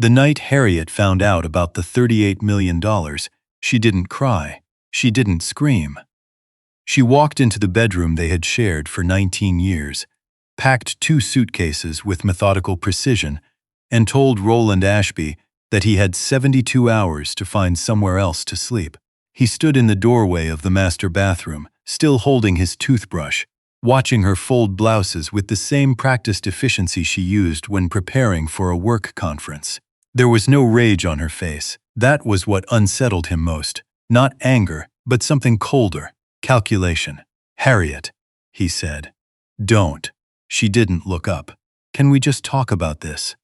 The night Harriet found out about the $38 million, she didn't cry. She didn't scream. She walked into the bedroom they had shared for 19 years, packed 2 suitcases with methodical precision, and told Roland Ashby that he had 72 hours to find somewhere else to sleep. He stood in the doorway of the master bathroom, still holding his toothbrush, watching her fold blouses with the same practiced efficiency she used when preparing for a work conference. There was no rage on her face. That was what unsettled him most. Not anger, but something colder. Calculation. "Harriet," he said. "Don't." She didn't look up. "Can we just talk about this?"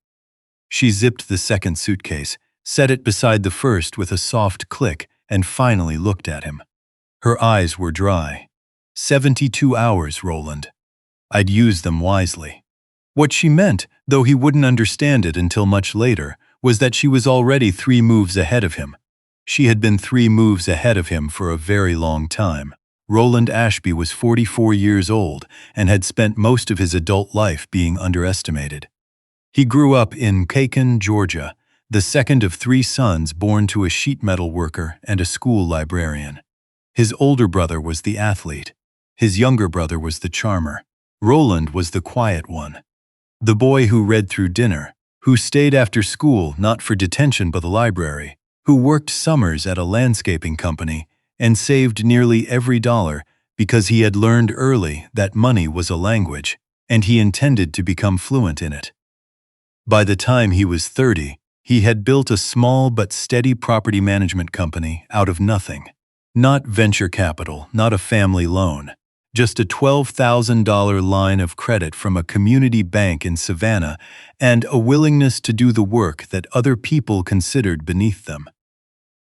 She zipped the second suitcase, set it beside the first with a soft click, and finally looked at him. Her eyes were dry. 72 hours, Roland. I'd use them wisely. What she meant, though he wouldn't understand it until much later, was that she was already 3 moves ahead of him. She had been 3 moves ahead of him for a very long time. Roland Ashby was 44 years old and had spent most of his adult life being underestimated. He grew up in Macon, Georgia, the second of 3 sons born to a sheet metal worker and a school librarian. His older brother was the athlete. His younger brother was the charmer. Roland was the quiet one. The boy who read through dinner, who stayed after school not for detention but the library, who worked summers at a landscaping company and saved nearly every dollar because he had learned early that money was a language, and he intended to become fluent in it. By the time he was 30, he had built a small but steady property management company out of nothing. Not venture capital, not a family loan, just a $12,000 line of credit from a community bank in Savannah and a willingness to do the work that other people considered beneath them.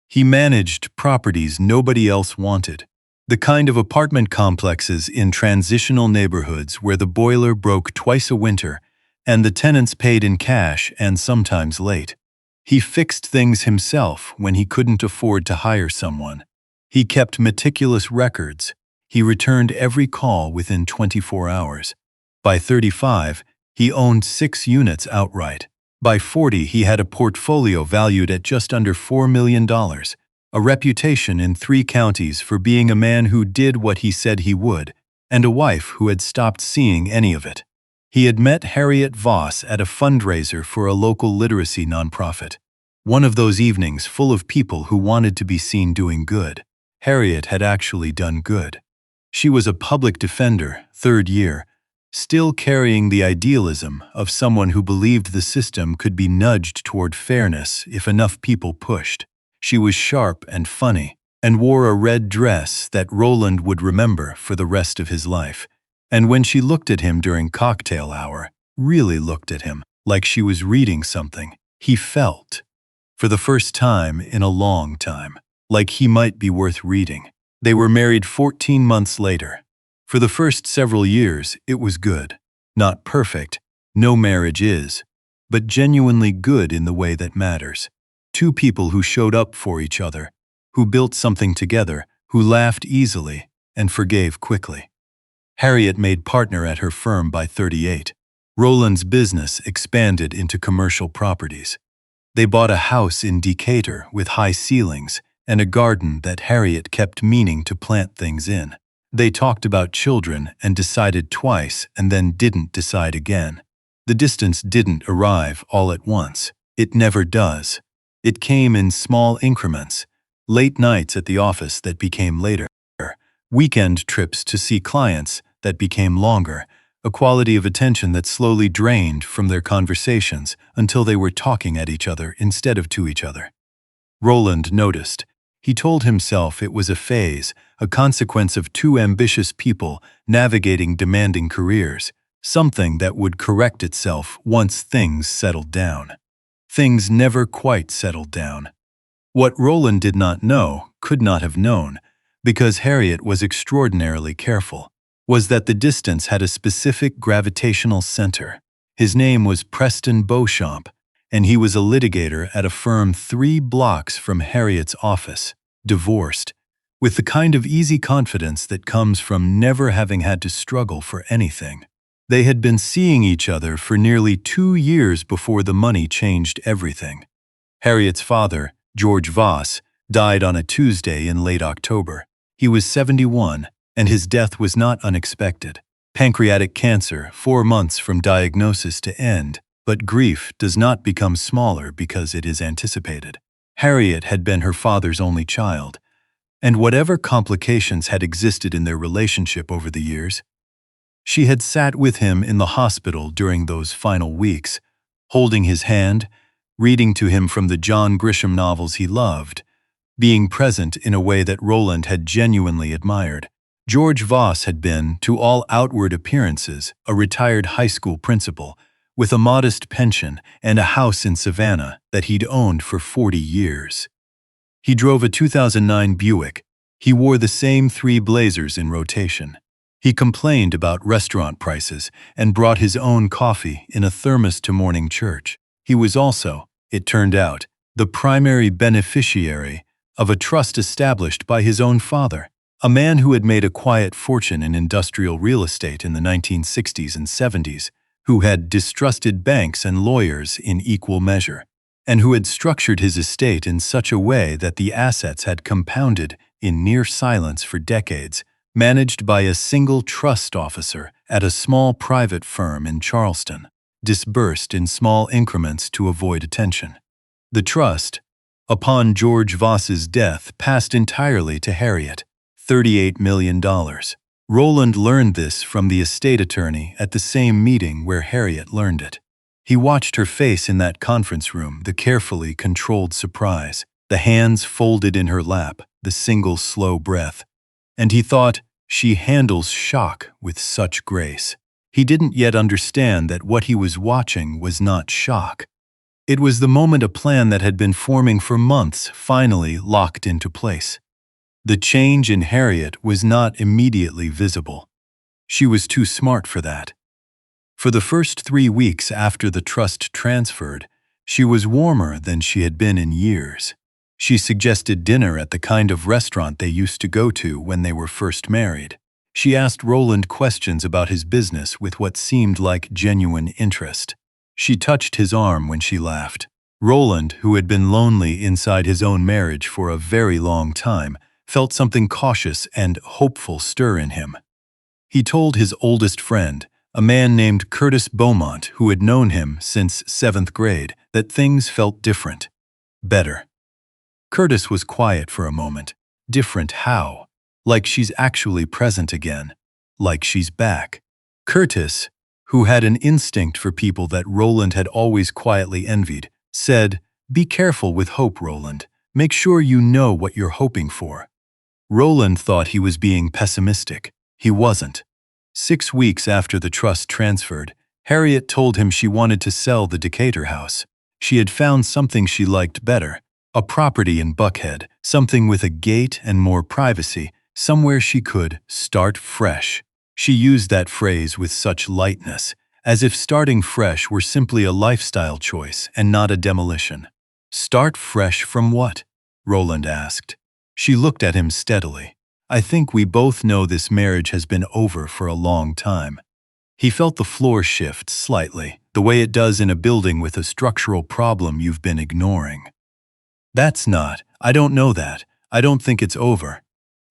He managed properties nobody else wanted, the kind of apartment complexes in transitional neighborhoods where the boiler broke twice a winter and the tenants paid in cash and sometimes late. He fixed things himself when he couldn't afford to hire someone. He kept meticulous records. He returned every call within 24 hours. By 35, he owned 6 units outright. By 40, he had a portfolio valued at just under $4 million, a reputation in 3 counties for being a man who did what he said he would, and a wife who had stopped seeing any of it. He had met Harriet Voss at a fundraiser for a local literacy nonprofit. One of those evenings full of people who wanted to be seen doing good. Harriet had actually done good. She was a public defender, 3rd year, still carrying the idealism of someone who believed the system could be nudged toward fairness if enough people pushed. She was sharp and funny, and wore a red dress that Roland would remember for the rest of his life. And when she looked at him during cocktail hour, really looked at him, like she was reading something, he felt, for the first time in a long time, like he might be worth reading. They were married 14 months later. For the first several years, it was good. Not perfect, no marriage is, but genuinely good in the way that matters. 2 people who showed up for each other, who built something together, who laughed easily and forgave quickly. Harriet made partner at her firm by 38. Roland's business expanded into commercial properties. They bought a house in Decatur with high ceilings and a garden that Harriet kept meaning to plant things in. They talked about children and decided twice and then didn't decide again. The distance didn't arrive all at once. It never does. It came in small increments. Late nights at the office that became later. Weekend trips to see clients that became longer. A quality of attention that slowly drained from their conversations until they were talking at each other instead of to each other. Roland noticed. He told himself it was a phase, a consequence of 2 ambitious people navigating demanding careers, something that would correct itself once things settled down. Things never quite settled down. What Roland did not know, could not have known, because Harriet was extraordinarily careful, was that the distance had a specific gravitational center. His name was Preston Beauchamp, and he was a litigator at a firm 3 blocks from Harriet's office, divorced, with the kind of easy confidence that comes from never having had to struggle for anything. They had been seeing each other for nearly 2 years before the money changed everything. Harriet's father, George Voss, died on a Tuesday in late October. He was 71, and his death was not unexpected. Pancreatic cancer, 4 months from diagnosis to end, but grief does not become smaller because it is anticipated. Harriet had been her father's only child, and whatever complications had existed in their relationship over the years, she had sat with him in the hospital during those final weeks, holding his hand, reading to him from the John Grisham novels he loved, being present in a way that Roland had genuinely admired. George Voss had been, to all outward appearances, a retired high school principal, with a modest pension and a house in Savannah that he'd owned for 40 years. He drove a 2009 Buick. He wore the same 3 blazers in rotation. He complained about restaurant prices and brought his own coffee in a thermos to morning church. He was also, it turned out, the primary beneficiary of a trust established by his own father, a man who had made a quiet fortune in industrial real estate in the 1960s and 70s, who had distrusted banks and lawyers in equal measure, and who had structured his estate in such a way that the assets had compounded in near silence for decades, managed by a single trust officer at a small private firm in Charleston, disbursed in small increments to avoid attention. The trust, upon George Voss's death, passed entirely to Harriet, $38 million. Roland learned this from the estate attorney at the same meeting where Harriet learned it. He watched her face in that conference room, the carefully controlled surprise, the hands folded in her lap, the single slow breath. And he thought, she handles shock with such grace. He didn't yet understand that what he was watching was not shock. It was the moment a plan that had been forming for months finally locked into place. The change in Harriet was not immediately visible. She was too smart for that. For the first 3 weeks after the trust transferred, she was warmer than she had been in years. She suggested dinner at the kind of restaurant they used to go to when they were first married. She asked Roland questions about his business with what seemed like genuine interest. She touched his arm when she laughed. Roland, who had been lonely inside his own marriage for a very long time, felt something cautious and hopeful stir in him. He told his oldest friend, a man named Curtis Beaumont, who had known him since 7th grade, that things felt different. Better. Curtis was quiet for a moment. Different how? Like she's actually present again. Like she's back. Curtis, who had an instinct for people that Roland had always quietly envied, said, "Be careful with hope, Roland. Make sure you know what you're hoping for." Roland thought he was being pessimistic. He wasn't. 6 weeks after the trust transferred, Harriet told him she wanted to sell the Decatur house. She had found something she liked better, a property in Buckhead, something with a gate and more privacy, somewhere she could start fresh. She used that phrase with such lightness, as if starting fresh were simply a lifestyle choice and not a demolition. Start fresh from what? Roland asked. She looked at him steadily. I think we both know this marriage has been over for a long time. He felt the floor shift slightly, the way it does in a building with a structural problem you've been ignoring. That's not. I don't know that. I don't think it's over.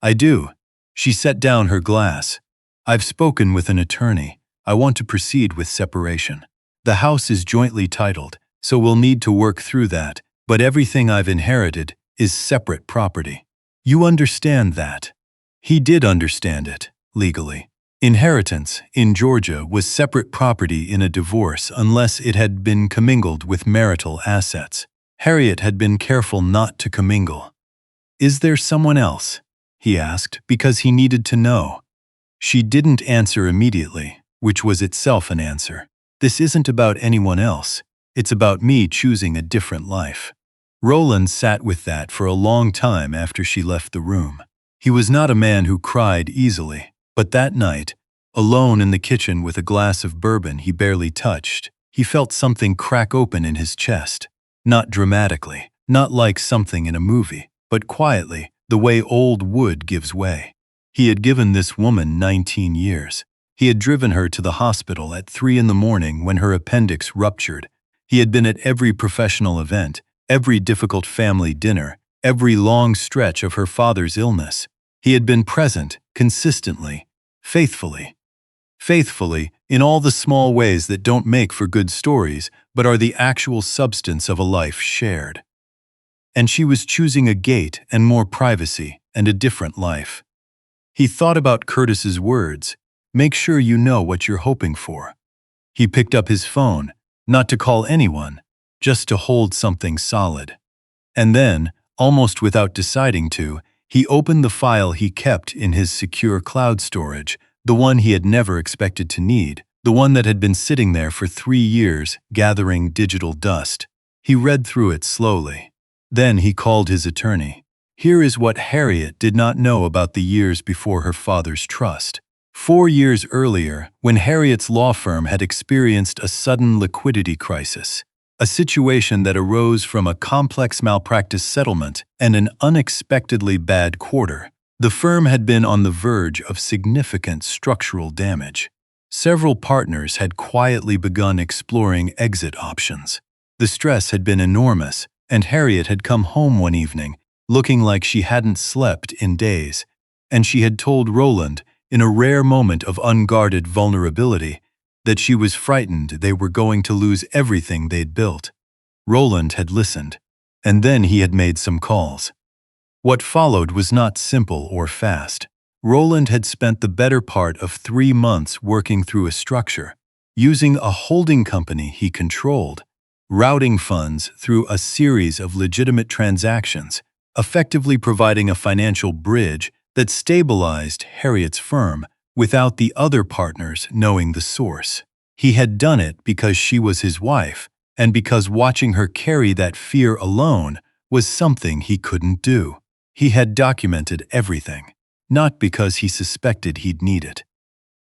I do. She set down her glass. I've spoken with an attorney. I want to proceed with separation. The house is jointly titled, so we'll need to work through that, but everything I've inherited is separate property. You understand that? He did understand it, legally. Inheritance, in Georgia, was separate property in a divorce unless it had been commingled with marital assets. Harriet had been careful not to commingle. Is there someone else? He asked, because he needed to know. She didn't answer immediately, which was itself an answer. This isn't about anyone else. It's about me choosing a different life. Roland sat with that for a long time after she left the room. He was not a man who cried easily, but that night, alone in the kitchen with a glass of bourbon he barely touched, he felt something crack open in his chest. Not dramatically, not like something in a movie, but quietly, the way old wood gives way. He had given this woman 19 years. He had driven her to the hospital at 3 in the morning when her appendix ruptured. He had been at every professional event, every difficult family dinner, every long stretch of her father's illness. He had been present, consistently, faithfully. Faithfully, in all the small ways that don't make for good stories, but are the actual substance of a life shared. And she was choosing a gate and more privacy and a different life. He thought about Curtis's words, "Make sure you know what you're hoping for." He picked up his phone, not to call anyone, just to hold something solid. And then, almost without deciding to, he opened the file he kept in his secure cloud storage, the one he had never expected to need, the one that had been sitting there for 3 years, gathering digital dust. He read through it slowly. Then he called his attorney. Here is what Harriet did not know about the years before her father's trust. 4 years earlier, when Harriet's law firm had experienced a sudden liquidity crisis, a situation that arose from a complex malpractice settlement and an unexpectedly bad quarter, the firm had been on the verge of significant structural damage. Several partners had quietly begun exploring exit options. The stress had been enormous, and Harriet had come home one evening, looking like she hadn't slept in days, and she had told Roland, in a rare moment of unguarded vulnerability, that she was frightened they were going to lose everything they'd built. Roland had listened, and then he had made some calls. What followed was not simple or fast. Roland had spent the better part of 3 months working through a structure, using a holding company he controlled, routing funds through a series of legitimate transactions, effectively providing a financial bridge that stabilized Harriet's firm without the other partners knowing the source. He had done it because she was his wife, and because watching her carry that fear alone was something he couldn't do. He had documented everything, not because he suspected he'd need it.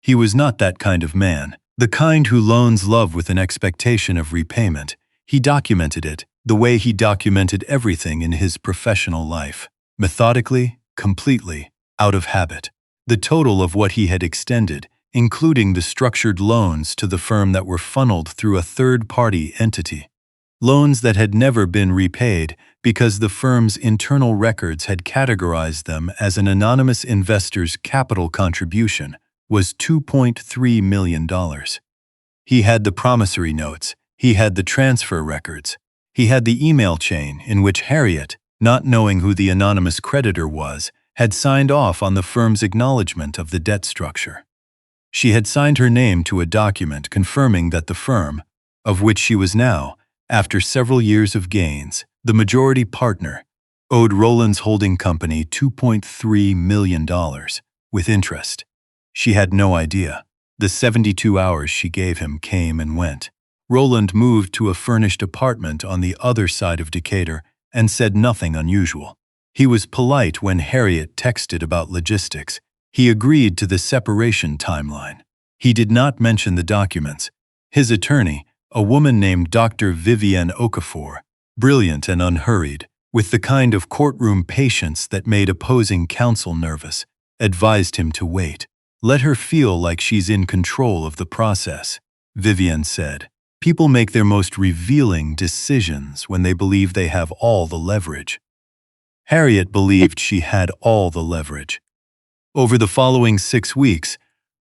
He was not that kind of man, the kind who loans love with an expectation of repayment. He documented it the way he documented everything in his professional life, methodically, completely, out of habit. The total of what he had extended, including the structured loans to the firm that were funneled through a third-party entity. Loans that had never been repaid because the firm's internal records had categorized them as an anonymous investor's capital contribution, was $2.3 million. He had the promissory notes, he had the transfer records, he had the email chain in which Harriet, not knowing who the anonymous creditor was, had signed off on the firm's acknowledgement of the debt structure. She had signed her name to a document confirming that the firm, of which she was now, after several years of gains, the majority partner, owed Roland's holding company $2.3 million, with interest. She had no idea. The 72 hours she gave him came and went. Roland moved to a furnished apartment on the other side of Decatur and said nothing unusual. He was polite when Harriet texted about logistics. He agreed to the separation timeline. He did not mention the documents. His attorney, a woman named Dr. Vivienne Okafor, brilliant and unhurried, with the kind of courtroom patience that made opposing counsel nervous, advised him to wait. Let her feel like she's in control of the process, Vivienne said. People make their most revealing decisions when they believe they have all the leverage. Harriet believed she had all the leverage. Over the following 6 weeks,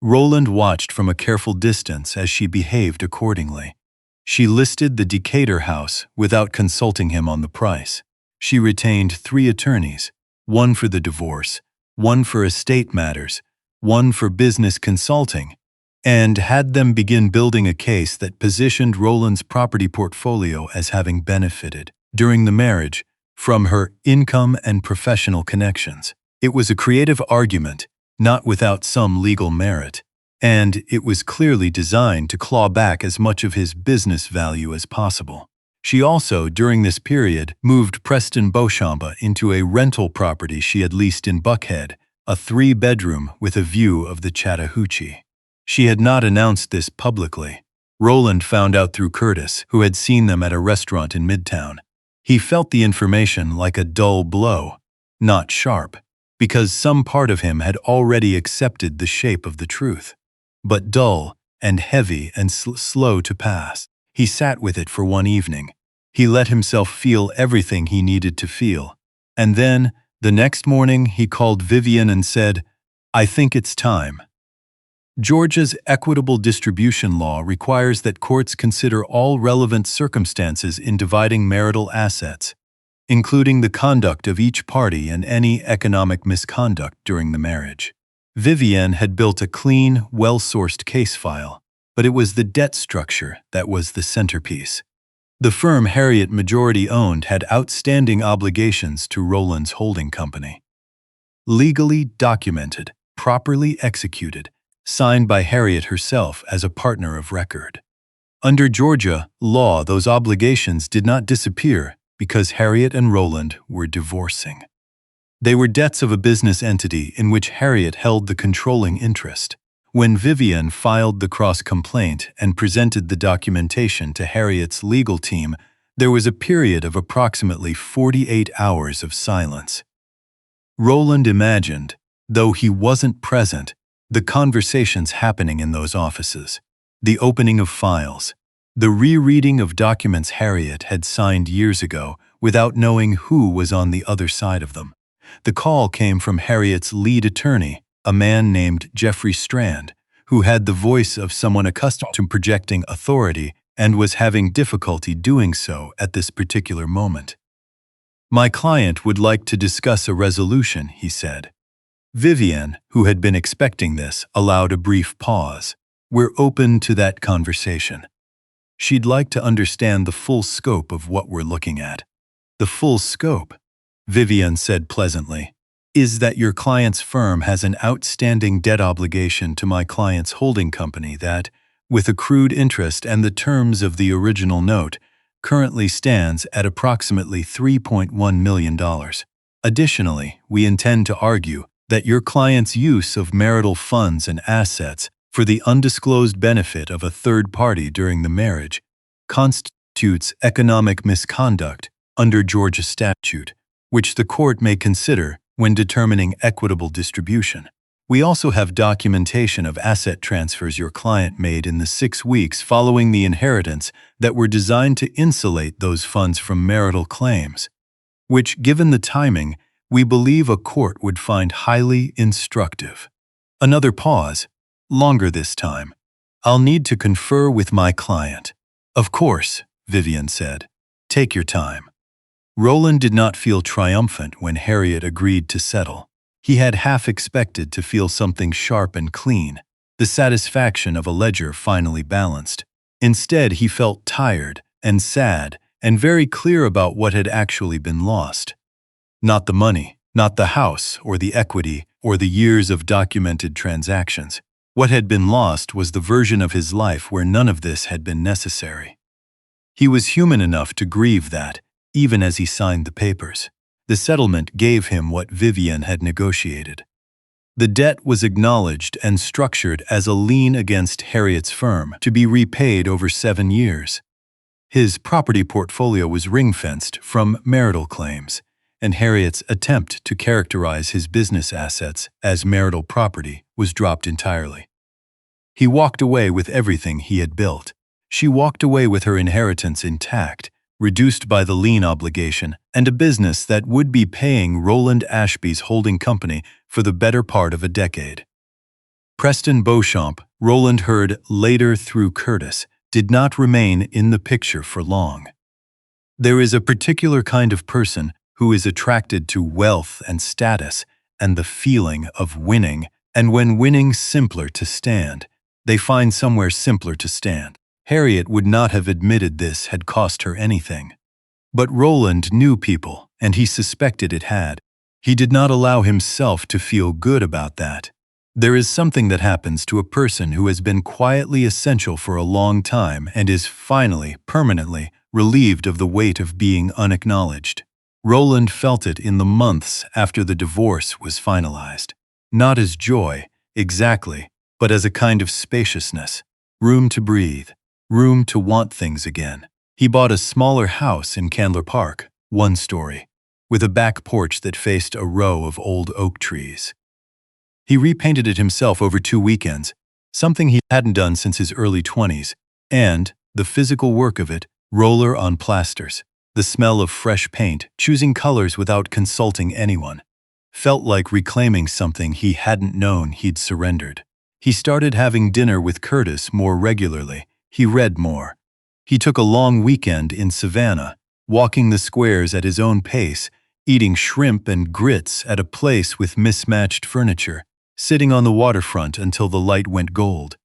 Roland watched from a careful distance as she behaved accordingly. She listed the Decatur house without consulting him on the price. She retained 3 attorneys, one for the divorce, one for estate matters, one for business consulting, and had them begin building a case that positioned Roland's property portfolio as having benefited, during the marriage, from her income and professional connections. It was a creative argument, not without some legal merit, and it was clearly designed to claw back as much of his business value as possible. She also, during this period, moved Preston Beauchamp into a rental property she had leased in Buckhead, a 3-bedroom with a view of the Chattahoochee. She had not announced this publicly. Roland found out through Curtis, who had seen them at a restaurant in Midtown. He felt the information like a dull blow, not sharp, because some part of him had already accepted the shape of the truth. but dull and heavy and slow to pass. He sat with it for one evening. He let himself feel everything he needed to feel. And then, the next morning, he called Vivian and said, "I think it's time." Georgia's equitable distribution law requires that courts consider all relevant circumstances in dividing marital assets, including the conduct of each party and any economic misconduct during the marriage. Vivian had built a clean, well-sourced case file, but it was the debt structure that was the centerpiece. The firm Harriet majority-owned had outstanding obligations to Roland's holding company. Legally documented, properly executed, signed by Harriet herself as a partner of record. Under Georgia law, those obligations did not disappear because Harriet and Roland were divorcing. They were debts of a business entity in which Harriet held the controlling interest. When Vivian filed the cross-complaint and presented the documentation to Harriet's legal team, there was a period of approximately 48 hours of silence. Roland imagined, though he wasn't present, the conversations happening in those offices, the opening of files, the rereading of documents Harriet had signed years ago without knowing who was on the other side of them. The call came from Harriet's lead attorney, a man named Jeffrey Strand, who had the voice of someone accustomed to projecting authority and was having difficulty doing so at this particular moment. "My client would like to discuss a resolution," he said. Vivian, who had been expecting this, allowed a brief pause. "We're open to that conversation. She'd like to understand the full scope of what we're looking at." "The full scope," Vivian said pleasantly, "is that your client's firm has an outstanding debt obligation to my client's holding company that, with accrued interest and the terms of the original note, currently stands at approximately $3.1 million. Additionally, we intend to argue that your client's use of marital funds and assets for the undisclosed benefit of a third party during the marriage constitutes economic misconduct under Georgia statute, which the court may consider when determining equitable distribution. We also have documentation of asset transfers your client made in the 6 weeks following the inheritance that were designed to insulate those funds from marital claims, which, given the timing, we believe a court would find highly instructive." Another pause, longer this time. "I'll need to confer with my client." "Of course," Vivian said. "Take your time." Roland did not feel triumphant when Harriet agreed to settle. He had half expected to feel something sharp and clean, the satisfaction of a ledger finally balanced. Instead, he felt tired and sad and very clear about what had actually been lost. Not the money, not the house or the equity or the years of documented transactions. What had been lost was the version of his life where none of this had been necessary. He was human enough to grieve that, even as he signed the papers. The settlement gave him what Vivian had negotiated. The debt was acknowledged and structured as a lien against Harriet's firm to be repaid over 7 years. His property portfolio was ring-fenced from marital claims, and Harriet's attempt to characterize his business assets as marital property was dropped entirely. He walked away with everything he had built. She walked away with her inheritance intact, reduced by the lien obligation, and a business that would be paying Roland Ashby's holding company for the better part of a decade. Preston Beauchamp, Roland heard later through Curtis, did not remain in the picture for long. There is a particular kind of person who is attracted to wealth and status and the feeling of winning, and when winning's simpler to stand, they find somewhere simpler to stand. Harriet would not have admitted this had cost her anything. But Roland knew people, and he suspected it had. He did not allow himself to feel good about that. There is something that happens to a person who has been quietly essential for a long time and is finally, permanently, relieved of the weight of being unacknowledged. Roland felt it in the months after the divorce was finalized. Not as joy, exactly, but as a kind of spaciousness, room to breathe, room to want things again. He bought a smaller house in Candler Park, 1 story, with a back porch that faced a row of old oak trees. He repainted it himself over 2 weekends, something he hadn't done since his early 20s, and the physical work of it, roller on plasters, the smell of fresh paint, choosing colors without consulting anyone, felt like reclaiming something he hadn't known he'd surrendered. He started having dinner with Curtis more regularly. He read more. He took a long weekend in Savannah, walking the squares at his own pace, eating shrimp and grits at a place with mismatched furniture, sitting on the waterfront until the light went gold.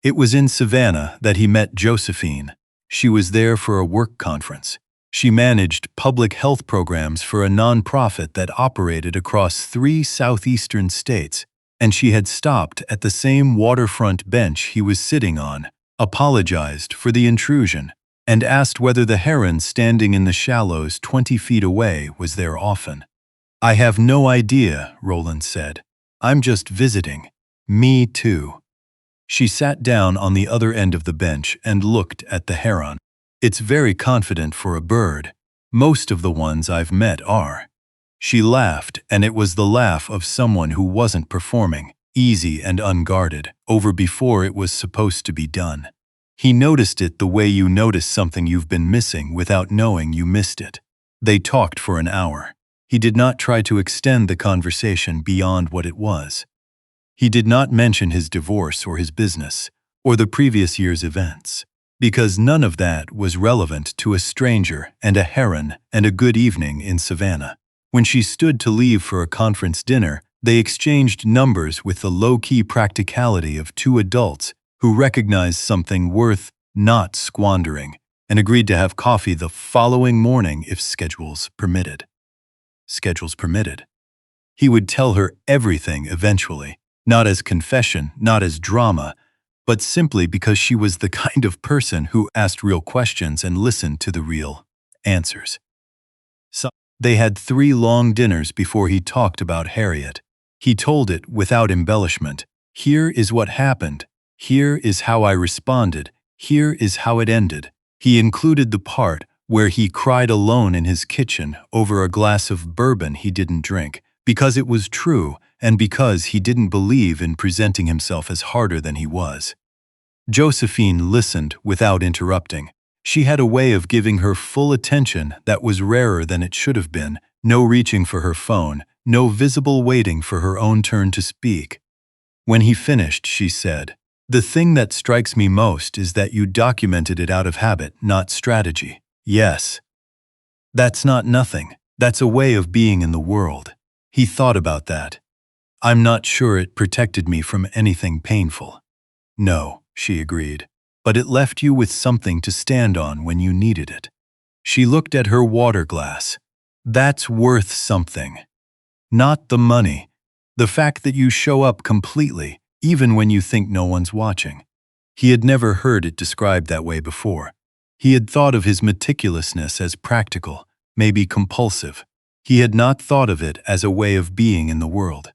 It was in Savannah that he met Josephine. She was there for a work conference. She managed public health programs for a nonprofit that operated across 3 southeastern states, and she had stopped at the same waterfront bench he was sitting on, apologized for the intrusion, and asked whether the heron standing in the shallows 20 feet away was there often. "I have no idea," Roland said. "I'm just visiting." "Me too." She sat down on the other end of the bench and looked at the heron. "It's very confident for a bird. Most of the ones I've met are." She laughed, and it was the laugh of someone who wasn't performing, easy and unguarded, over before it was supposed to be done. He noticed it the way you notice something you've been missing without knowing you missed it. They talked for an hour. He did not try to extend the conversation beyond what it was. He did not mention his divorce or his business, or the previous year's events, because none of that was relevant to a stranger and a heron and a good evening in Savannah. When she stood to leave for a conference dinner, they exchanged numbers with the low-key practicality of 2 adults who recognized something worth not squandering and agreed to have coffee the following morning if schedules permitted. Schedules permitted. He would tell her everything eventually, not as confession, not as drama, but simply because she was the kind of person who asked real questions and listened to the real answers. So they had 3 long dinners before he talked about Harriet. He told it without embellishment. "Here is what happened. Here is how I responded. Here is how it ended." He included the part where he cried alone in his kitchen over a glass of bourbon he didn't drink, because it was true and because he didn't believe in presenting himself as harder than he was. Josephine listened without interrupting. She had a way of giving her full attention that was rarer than it should have been, no reaching for her phone, no visible waiting for her own turn to speak. When he finished, she said, "The thing that strikes me most is that you documented it out of habit, not strategy." "Yes. That's not nothing. That's a way of being in the world." He thought about that. "I'm not sure it protected me from anything painful." "No," she agreed, "but it left you with something to stand on when you needed it." She looked at her water glass. "That's worth something. Not the money. The fact that you show up completely, even when you think no one's watching." He had never heard it described that way before. He had thought of his meticulousness as practical, maybe compulsive. He had not thought of it as a way of being in the world.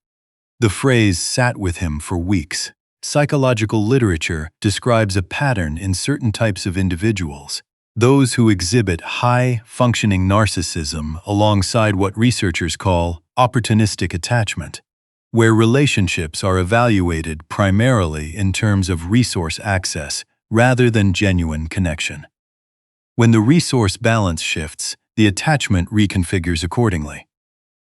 The phrase sat with him for weeks. Psychological literature describes a pattern in certain types of individuals, those who exhibit high-functioning narcissism alongside what researchers call opportunistic attachment, where relationships are evaluated primarily in terms of resource access rather than genuine connection. When the resource balance shifts, the attachment reconfigures accordingly.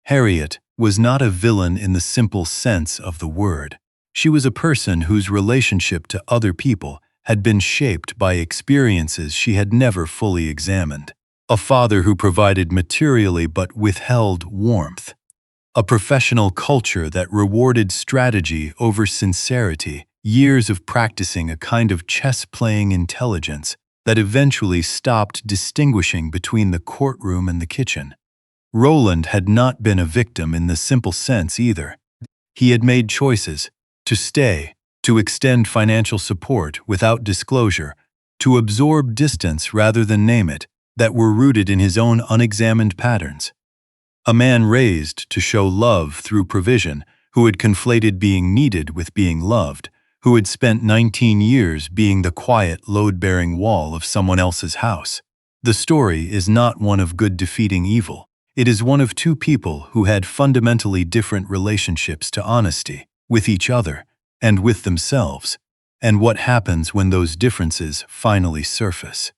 Harriet was not a villain in the simple sense of the word. She was a person whose relationship to other people had been shaped by experiences she had never fully examined. A father who provided materially but withheld warmth. A professional culture that rewarded strategy over sincerity, years of practicing a kind of chess-playing intelligence that eventually stopped distinguishing between the courtroom and the kitchen. Roland had not been a victim in the simple sense either. He had made choices to stay, to extend financial support without disclosure, to absorb distance rather than name it, that were rooted in his own unexamined patterns. A man raised to show love through provision, who had conflated being needed with being loved, who had spent 19 years being the quiet, load-bearing wall of someone else's house. The story is not one of good defeating evil. It is one of 2 people who had fundamentally different relationships to honesty, with each other, and with themselves. and what happens when those differences finally surface.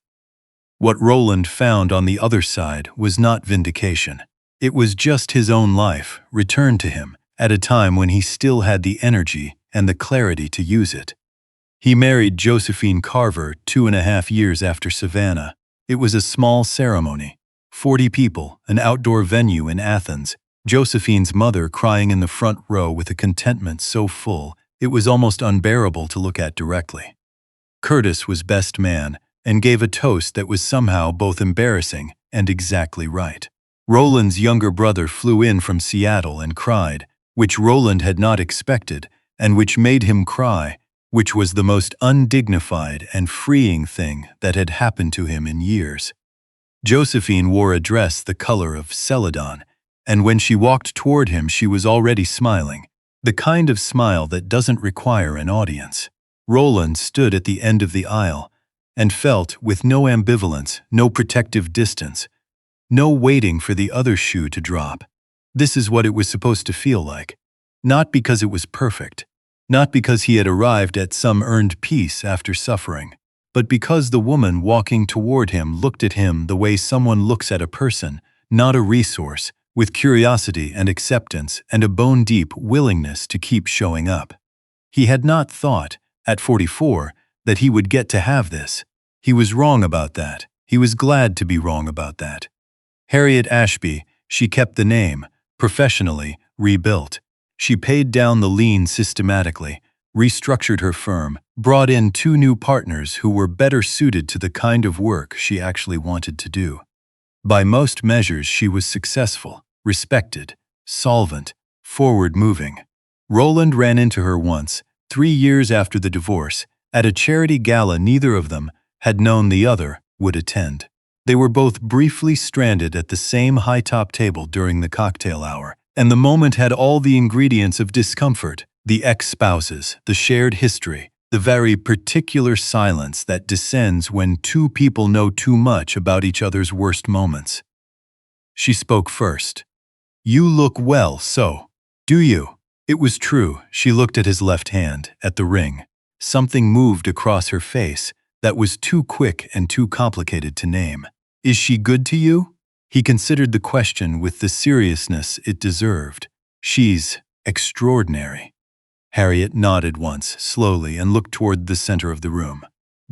What Roland found on the other side was not vindication. It was just his own life, returned to him, at a time when he still had the energy and the clarity to use it. He married Josephine Carver 2.5 years after Savannah. It was a small ceremony. 40 people, an outdoor venue in Athens, Josephine's mother crying in the front row with a contentment so full it was almost unbearable to look at directly. Curtis was best man and gave a toast that was somehow both embarrassing and exactly right. Roland's younger brother flew in from Seattle and cried, which Roland had not expected, and which made him cry, which was the most undignified and freeing thing that had happened to him in years. Josephine wore a dress the color of celadon, and when she walked toward him she was already smiling, the kind of smile that doesn't require an audience. Roland stood at the end of the aisle and felt, with no ambivalence, no protective distance, no waiting for the other shoe to drop. This is what it was supposed to feel like. Not because it was perfect, not because he had arrived at some earned peace after suffering, but because the woman walking toward him looked at him the way someone looks at a person, not a resource, with curiosity and acceptance and a bone-deep willingness to keep showing up. He had not thought, at 44, that he would get to have this. He was wrong about that. He was glad to be wrong about that. Harriet Ashby, she kept the name, professionally rebuilt. She paid down the lien systematically, restructured her firm, brought in 2 new partners who were better suited to the kind of work she actually wanted to do. By most measures, she was successful, respected, solvent, forward-moving. Roland ran into her once, 3 years after the divorce, at a charity gala neither of them had known the other would attend. They were both briefly stranded at the same high-top table during the cocktail hour, and the moment had all the ingredients of discomfort, the ex-spouses, the shared history, the very particular silence that descends when 2 people know too much about each other's worst moments. She spoke first. "You look well, so. Do you?" It was true. She looked at his left hand, at the ring. Something moved across her face that was too quick and too complicated to name. "Is she good to you?" He considered the question with the seriousness it deserved. "She's extraordinary." Harriet nodded once, slowly, and looked toward the center of the room.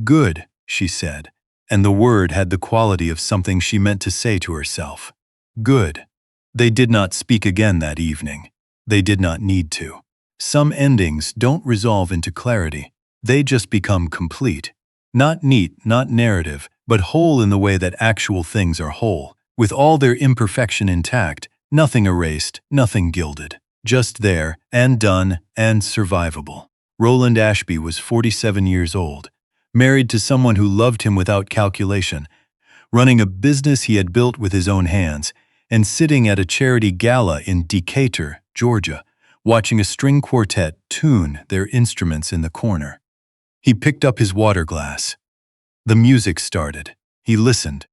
"Good," she said, and the word had the quality of something she meant to say to herself. Good. They did not speak again that evening. They did not need to. Some endings don't resolve into clarity. They just become complete. Not neat, not narrative, but whole in the way that actual things are whole, with all their imperfection intact, nothing erased, nothing gilded. Just there, and done, and survivable. Roland Ashby was 47 years old, married to someone who loved him without calculation, running a business he had built with his own hands, and sitting at a charity gala in Decatur, Georgia, watching a string quartet tune their instruments in the corner. He picked up his water glass. The music started. He listened.